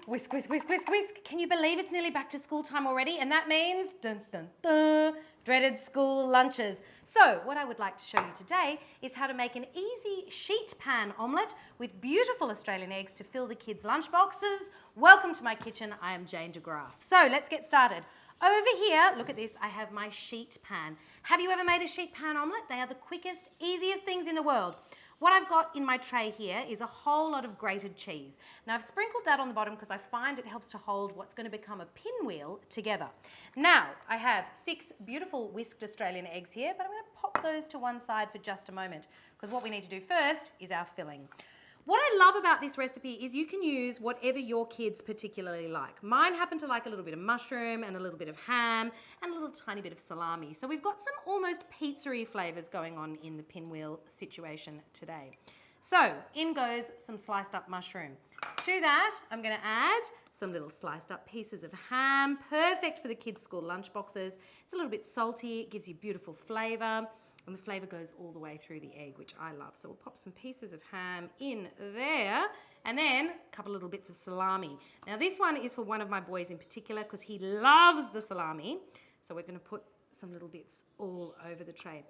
Whisk, whisk, whisk, whisk, whisk. Can you believe it's nearly back to school time already? And that means, dun, dun, dun, dreaded school lunches. So what I would like to show you today is how to make an easy sheet pan omelette with beautiful Australian eggs to fill the kids' lunch boxes. Welcome to my kitchen. I am Jane de Graaf. So let's get started. Over here, look at this, I have my sheet pan. Have you ever made a sheet pan omelette? They are the quickest, easiest things in the world. What I've got in my tray here is a whole lot of grated cheese. Now I've sprinkled that on the bottom because I find it helps to hold what's going to become a pinwheel together. Now I have 6 beautiful whisked Australian eggs here, but I'm going to pop those to one side for just a moment because what we need to do first is our filling. What I love about this recipe is you can use whatever your kids particularly like. Mine happen to like a little bit of mushroom and a little bit of ham and a little tiny bit of salami. So we've got some almost pizza-y flavours going on in the pinwheel situation today. So in goes some sliced up mushroom. To that, I'm going to add some little sliced up pieces of ham, perfect for the kids' school lunch boxes. It's a little bit salty, it gives you beautiful flavour. And the flavour goes all the way through the egg, which I love. So we'll pop some pieces of ham in there and then a couple little bits of salami. Now this one is for one of my boys in particular because he loves the salami. So we're going to put some little bits all over the tray.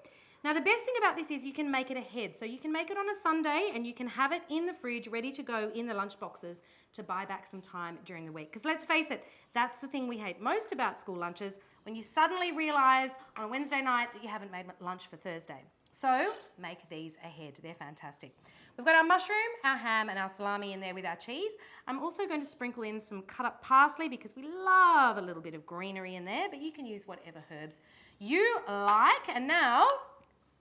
Now the best thing about this is you can make it ahead. So you can make it on a Sunday and you can have it in the fridge ready to go in the lunch boxes to buy back some time during the week. Because let's face it, that's the thing we hate most about school lunches, when you suddenly realise on a Wednesday night that you haven't made lunch for Thursday. So make these ahead, they're fantastic. We've got our mushroom, our ham and our salami in there with our cheese. I'm also going to sprinkle in some cut up parsley because we love a little bit of greenery in there, but you can use whatever herbs you like. And now,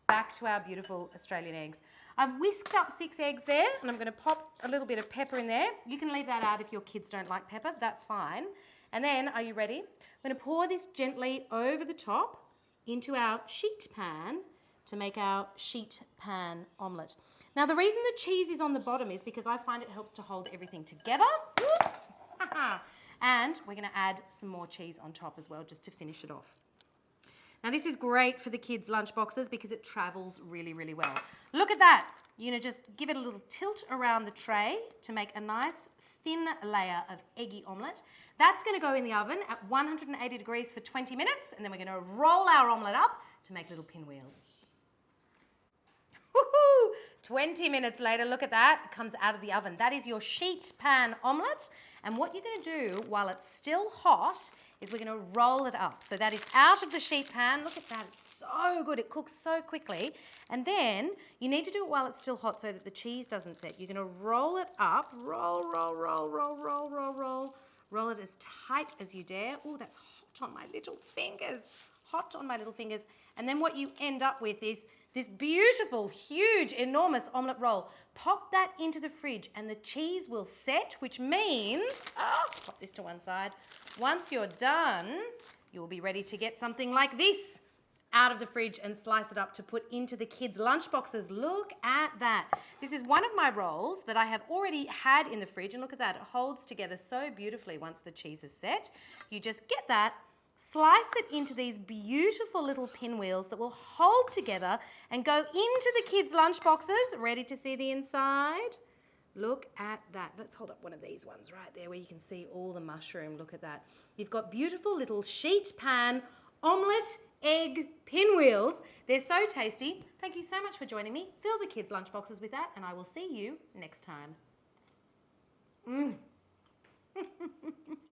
back to our beautiful Australian eggs. I've whisked up 6 eggs there and I'm going to pop a little bit of pepper in there. You can leave that out if your kids don't like pepper, that's fine. And then, are you ready? I'm going to pour this gently over the top into our sheet pan to make our sheet pan omelette. Now the reason the cheese is on the bottom is because I find it helps to hold everything together. And we're going to add some more cheese on top as well just to finish it off. Now this is great for the kids' lunch boxes because it travels really, really well. Look at that. You're going to just give it a little tilt around the tray to make a nice thin layer of eggy omelette. That's going to go in the oven at 180 degrees for 20 minutes and then we're going to roll our omelette up to make little pinwheels. Woohoo! 20 minutes later, look at that, it comes out of the oven. That is your sheet pan omelette. And what you're going to do while it's still hot is we're going to roll it up. So that is out of the sheet pan. Look at that, it's so good, it cooks so quickly. And then you need to do it while it's still hot so that the cheese doesn't set. You're going to roll it up, roll, roll, roll, roll, roll, roll, roll. Roll it as tight as you dare. Oh, that's hot on my little fingers. Hot on my little fingers. And then what you end up with is this beautiful, huge, enormous omelette roll. Pop that into the fridge and the cheese will set, which means, pop this to one side. Once you're done, you'll be ready to get something like this out of the fridge and slice it up to put into the kids' lunch boxes. Look at that. This is one of my rolls that I have already had in the fridge, and look at that, it holds together so beautifully once the cheese is set. You just get that, slice it into these beautiful little pinwheels that will hold together and go into the kids' lunch boxes. Ready to see the inside? Look at that. Let's hold up one of these ones right there where you can see all the mushroom. Look at that. You've got beautiful little sheet pan omelette egg pinwheels. They're so tasty. Thank you so much for joining me. Fill the kids' lunch boxes with that and I will see you next time.